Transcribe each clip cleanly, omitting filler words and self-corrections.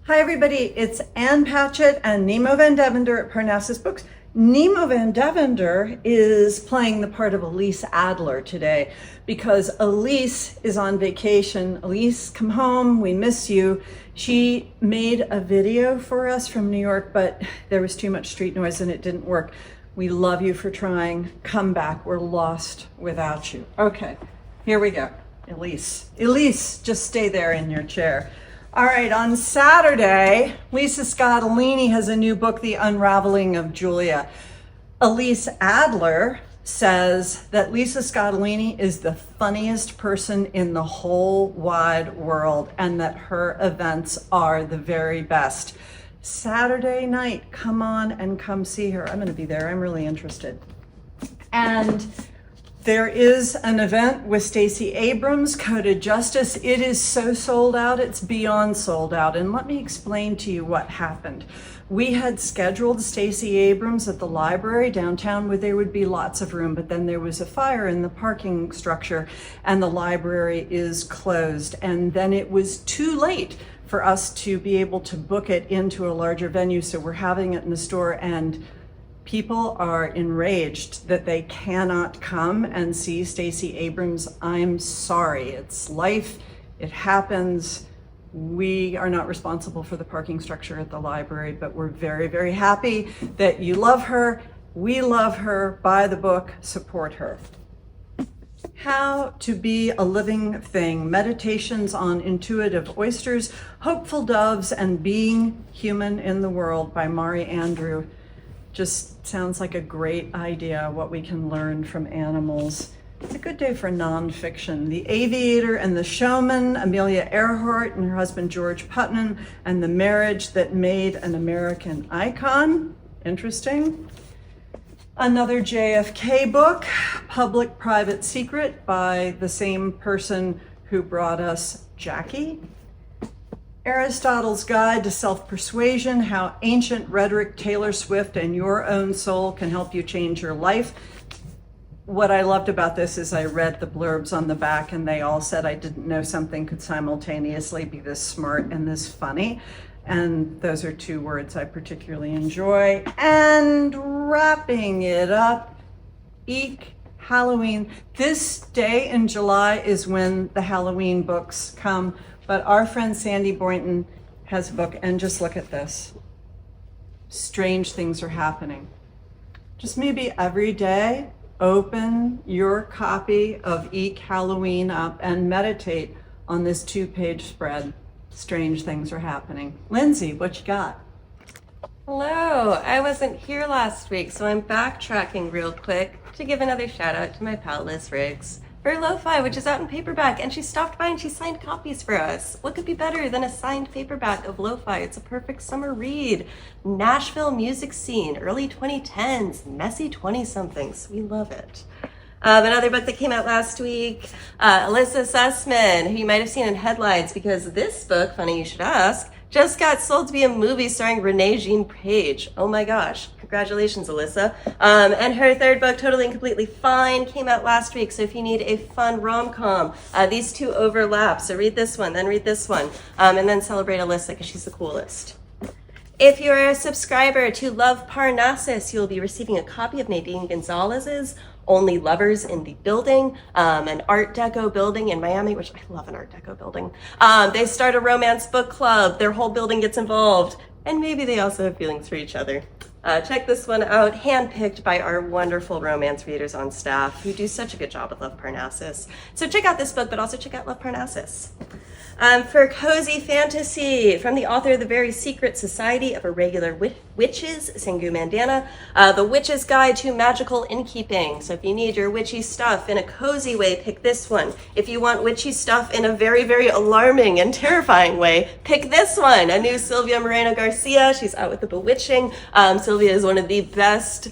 Hi everybody, it's Ann Patchett and Nemo Van Devender at Parnassus Books. Nemo Van Devender is playing the part of Elise Adler today because Elise is on vacation. Elise, come home, we miss you. She made a video for us from New York, but there was too much street noise and it didn't work. We love you for trying. Come back, we're lost without you. Okay, here we go. Elise, just stay there in your chair. All right, on Saturday, Lisa Scottolini has a new book, The Unraveling of Julia. Elise Adler says that Lisa Scottolini is the funniest person in the whole wide world and that her events are the very best. Saturday night, come on and come see her. I'm going to be there. I'm really interested. And there is an event with Stacey Abrams, Coded Justice. It is so sold out, it's beyond sold out. And let me explain to you what happened. We had scheduled Stacey Abrams at the library downtown where there would be lots of room, but then there was a fire in the parking structure and the library is closed. And then it was too late for us to be able to book it into a larger venue. So we're having it in the store and people are enraged that they cannot come and see Stacey Abrams. I'm sorry, it's life, it happens. We are not responsible for the parking structure at the library, but we're very, very happy that you love her. We love her. Buy the book, support her. How to Be a Living Thing, Meditations on Intuitive Oysters, Hopeful Doves, and Being Human in the World by Mari Andrew. Just sounds like a great idea, what we can learn from animals. It's a good day for nonfiction. The Aviator and the Showman, Amelia Earhart and her husband George Putnam, and the Marriage That Made an American Icon. Interesting. Another JFK book, Public-Private Secret by the same person who brought us Jackie. Aristotle's Guide to Self-Persuasion, How Ancient Rhetoric, Taylor Swift, and Your Own Soul Can Help You Change Your Life. What I loved about this is I read the blurbs on the back and they all said I didn't know something could simultaneously be this smart and this funny. And those are two words I particularly enjoy. And wrapping it up, Eek Halloween. This day in July is when the Halloween books come. But our friend Sandy Boynton has a book, and just look at this. Strange things are happening. Just maybe every day, open your copy of Eek Halloween up and meditate on this 2-page spread. Strange things are happening. Lindsay, what you got? Hello, I wasn't here last week, so I'm backtracking real quick to give another shout out to my pal Liz Riggs for Lo-Fi, which is out in paperback, and she stopped by and she signed copies for us. What could be better than a signed paperback of Lo-Fi? It's a perfect summer read. Nashville music scene, early 2010s, messy 20-somethings. We love it. Another book that came out last week, Alyssa Sussman, who you might have seen in headlines because this book, funny you should ask, just got sold to be a movie starring Renee Jean Page. Oh my gosh. Congratulations, Alyssa. And her third book, Totally and Completely Fine, came out last week. So if you need a fun rom-com, these two overlap. So read this one, then read this one, and then celebrate Alyssa because she's the coolest. If you're a subscriber to Love Parnassus, you'll be receiving a copy of Nadine Gonzalez's Only Lovers in the Building, an Art Deco building in Miami, which I love an Art Deco building. They start a romance book club. Their whole building gets involved. And maybe they also have feelings for each other. Check this one out, handpicked by our wonderful romance readers on staff who do such a good job with Love Parnassus. So check out this book, but also check out Love Parnassus. For cozy fantasy, from the author of The Very Secret Society of Irregular Witches, Singu Mandana, The Witch's Guide to Magical Innkeeping. So if you need your witchy stuff in a cozy way, pick this one. If you want witchy stuff in a very, very alarming and terrifying way, pick this one. A new Sylvia Moreno Garcia. She's out with The Bewitching. Sylvia is one of the best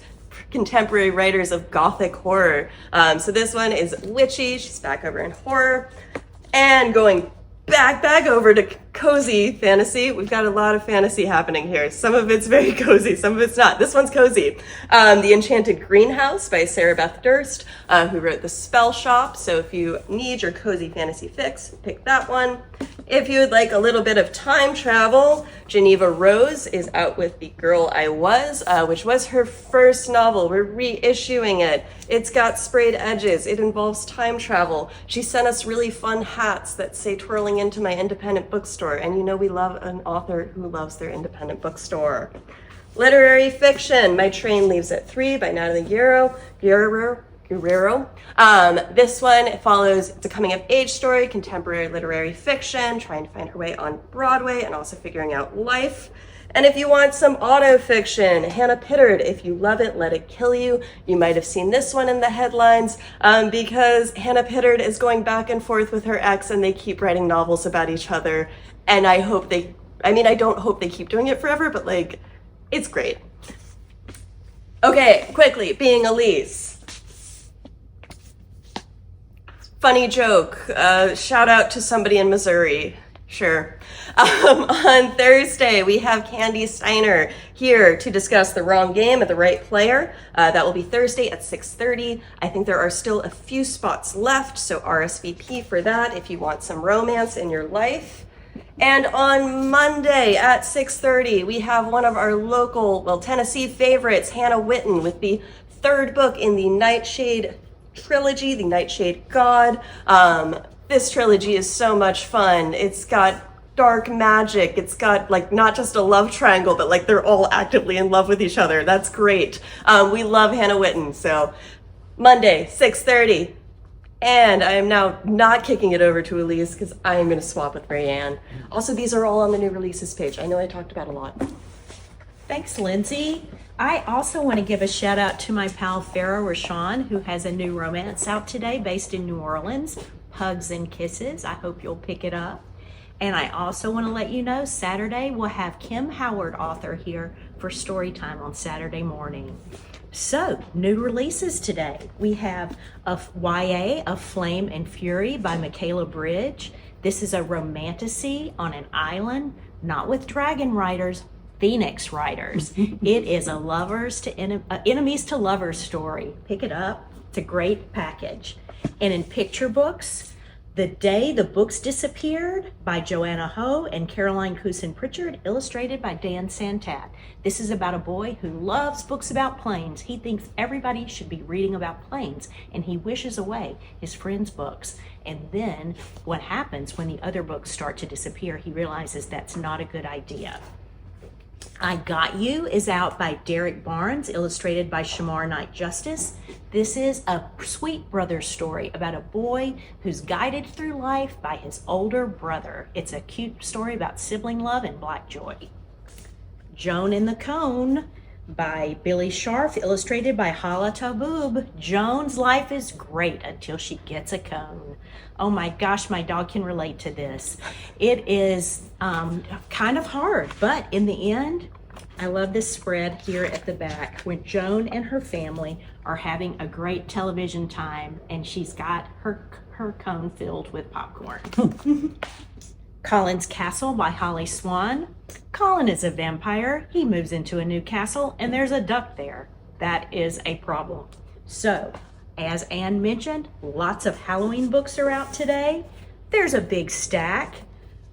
contemporary writers of Gothic horror. So this one is witchy. She's back over in horror. And going back over to cozy fantasy. We've got a lot of fantasy happening here. Some of it's very cozy, some of it's not. This one's cozy. The Enchanted Greenhouse by Sarah Beth Durst, who wrote The Spell Shop. So if you need your cozy fantasy fix, pick that one. If you would like a little bit of time travel, Geneva Rose is out with The Girl I Was, which was her first novel. We're reissuing it. It's got sprayed edges. It involves time travel. She sent us really fun hats that say twirling into my independent bookstore. And you know we love an author who loves their independent bookstore. Literary fiction, My Train Leaves at 3 by Natalie Guerrero. This one follows the coming-of-age story, contemporary literary fiction, trying to find her way on Broadway and also figuring out life. And if you want some auto-fiction, Hannah Pittard, If You Love It, Let It Kill You. You might have seen this one in the headlines because Hannah Pittard is going back and forth with her ex and they keep writing novels about each other. And I don't hope they keep doing it forever, but like, it's great. Okay, quickly, Being Elise. Funny joke, shout out to somebody in Missouri, sure. On Thursday, we have Candy Steiner here to discuss The Wrong Game at the Right Player. That will be Thursday at 6:30. I think there are still a few spots left, so RSVP for that if you want some romance in your life. And on Monday at 6:30, we have one of our local, Tennessee favorites, Hannah Witten, with the third book in the Nightshade trilogy, the Nightshade God. This trilogy is so much fun. It's got dark magic. It's got like not just a love triangle, but like they're all actively in love with each other. That's great. We love Hannah Witten. So Monday, 6:30. And I am now not kicking it over to Elise because I am going to swap with Rayanne. Also, these are all on the new releases page. I know I talked about a lot. Thanks, Lindsay. I also want to give a shout out to my pal Farah Rashawn, who has a new romance out today based in New Orleans, Hugs and Kisses. I hope you'll pick it up. And I also want to let you know Saturday we'll have Kim Howard, author, here for story time on Saturday morning. So, new releases today. We have a YA of Flame and Fury by Michaela Bridge. This is a romantasy on an island, not with dragon riders, Phoenix riders. It is a enemies to lovers story. Pick it up. It's a great package. And in picture books, The Day the Books Disappeared by Joanna Ho and Caroline Cousin Pritchard, illustrated by Dan Santat. This is about a boy who loves books about planes. He thinks everybody should be reading about planes, and he wishes away his friends' books. And then what happens when the other books start to disappear? He realizes that's not a good idea. I Got You is out by Derek Barnes, illustrated by Shamar Knight Justice. This is a sweet brother story about a boy who's guided through life by his older brother. It's a cute story about sibling love and black joy. Joan in the Cone by Billy Scharf, illustrated by Hala Taboob. Joan's life is great until she gets a cone. Oh my gosh, my dog can relate to this. It is kind of hard, but in the end, I love this spread here at the back when Joan and her family are having a great television time and she's got her cone filled with popcorn. Colin's Castle by Holly Swan. Colin is a vampire. He moves into a new castle and there's a duck there. That is a problem. So, as Anne mentioned, lots of Halloween books are out today. There's a big stack.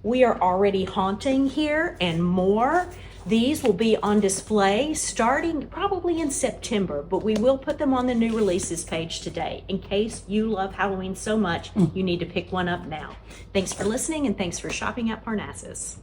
We are already haunting here and more. These will be on display starting probably in September, but we will put them on the new releases page today in case you love Halloween so much you need to pick one up now. Thanks for listening and thanks for shopping at Parnassus.